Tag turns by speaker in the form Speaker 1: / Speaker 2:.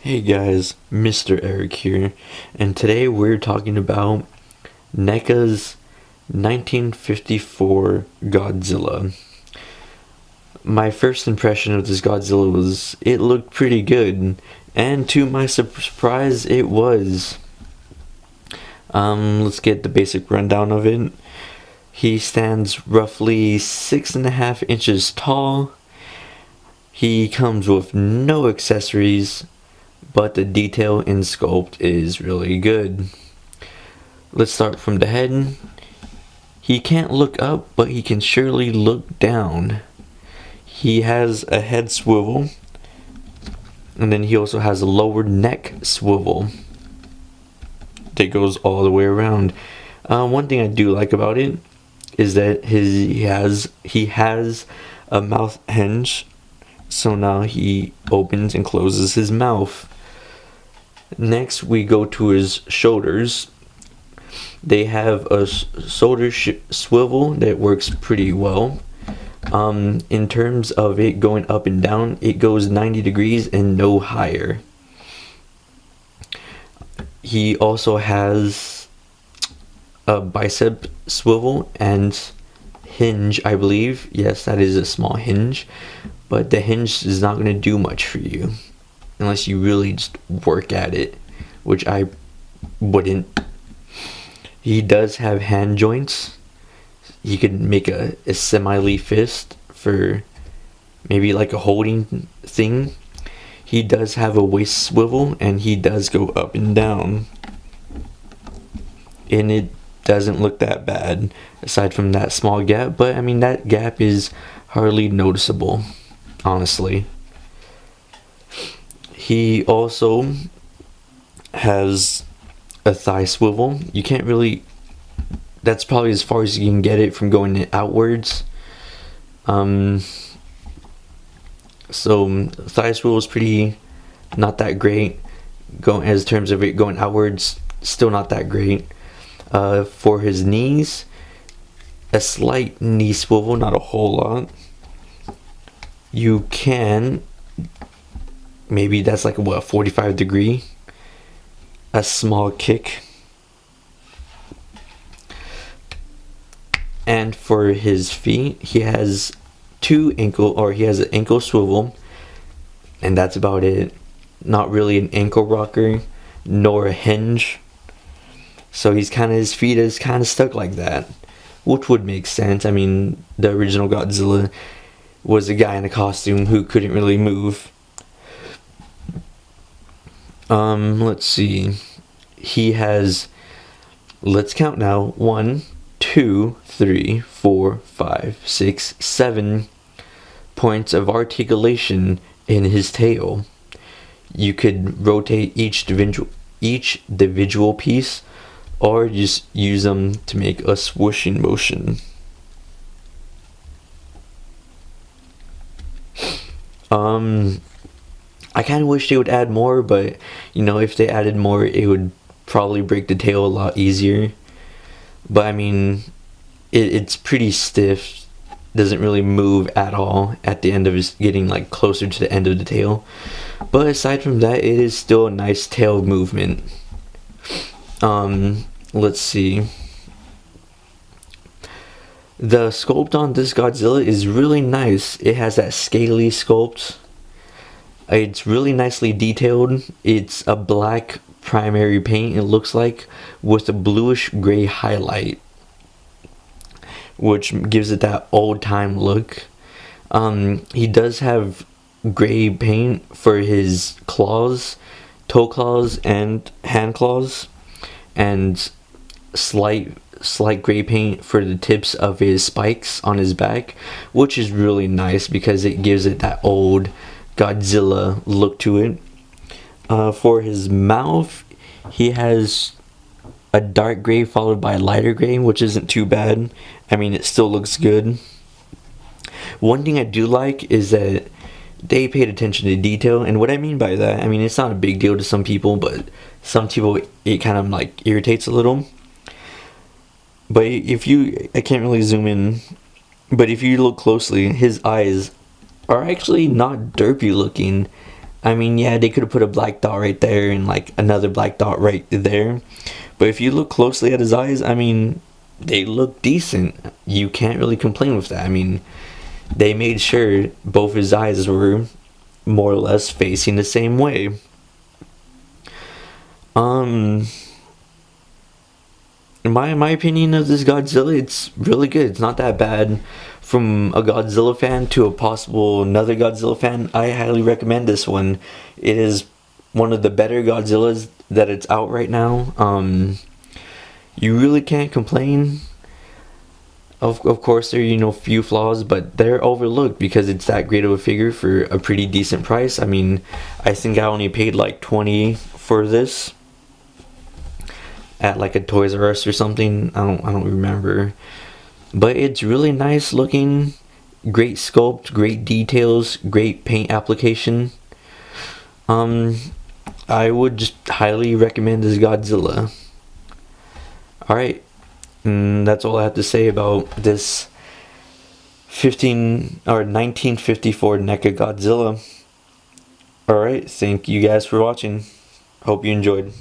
Speaker 1: Hey guys, Mr. Eric here, and today we're talking about NECA's 1954 Godzilla. My first impression of this Godzilla was it looked pretty good, and to my surprise, it was. Let's get the basic rundown of it. He stands roughly 6.5 inches tall. He comes with no accessories, but the detail in sculpt is really good. Let's start from the head. He can't look up, but he can surely look down. He has a head swivel, and then he also has a lower neck swivel that goes all the way around. One thing I do like about it is that he has a mouth hinge, so now he opens and closes his mouth. Next, we go to his shoulders. They have a shoulder swivel that works pretty well. In terms of it going up and down, it goes 90 degrees and no higher. He also has a bicep swivel and hinge, I believe. Yes, that is a small hinge, but the hinge is not going to do much for you unless you really just work at it, which I wouldn't. He does have hand joints. He could make a semi-leaf fist for maybe like a holding thing. He does have a waist swivel, and he does go up and down, and it doesn't look that bad aside from that small gap, but I mean that gap is hardly noticeable, honestly. He also has a thigh swivel. You can't really, that's probably as far as you can get it from going outwards. So thigh swivel is pretty not that great. Going as terms of it going outwards, still not that great. For his knees, a slight knee swivel, not a whole lot. You can, maybe that's like a 45 degree, a small kick. And for his feet, he has he has an ankle swivel, and that's about it. Not really an ankle rocker nor a hinge, so his feet is kind of stuck like that, which would make sense. I mean, the original Godzilla was a guy in a costume who couldn't really move. Let's see. He has, let's count now, 1, 2, 3, 4, 5, 6, 7 points of articulation in his tail. You could rotate each individual piece, or just use them to make a swooshing motion. I kind of wish they would add more, but if they added more, it would probably break the tail a lot easier. But I mean, it's pretty stiff. Doesn't really move at all at the end of his getting like closer to the end of the tail. But aside from that, it is still a nice tail movement. Let's see. The sculpt on this Godzilla is really nice. It has that scaly sculpt. It's really nicely detailed. It's a black primary paint, it looks like, with a bluish gray highlight, which gives it that old time look. He does have gray paint for his claws, toe claws and hand claws, and slight gray paint for the tips of his spikes on his back, which is really nice because it gives it that old Godzilla look to it. For his mouth, he has a dark gray followed by a lighter gray, which isn't too bad. I mean, it still looks good. One thing I do like is that they paid attention to detail, and what I mean by that, I mean, it's not a big deal to some people, but some people it kind of like irritates a little. But I can't really zoom in, but if you look closely, his eyes are actually not derpy looking. I mean, yeah, they could have put a black dot right there and like another black dot right there. But if you look closely at his eyes, I mean, they look decent. You can't really complain with that. I mean, they made sure both his eyes were more or less facing the same way. In my opinion of this Godzilla, it's really good. It's not that bad. From a Godzilla fan to a possible another Godzilla fan, I highly recommend this one. It is one of the better Godzillas that it's out right now. You really can't complain. Of course, there are few flaws, but they're overlooked because it's that great of a figure for a pretty decent price. I mean, I think I only paid like 20 for this at like a Toys R Us or something. I don't remember, but it's really nice looking, great sculpt, great details, great paint application. I would just highly recommend this Godzilla. All right, that's all I have to say about this 1954 NECA Godzilla. All right, thank you guys for watching. Hope you enjoyed.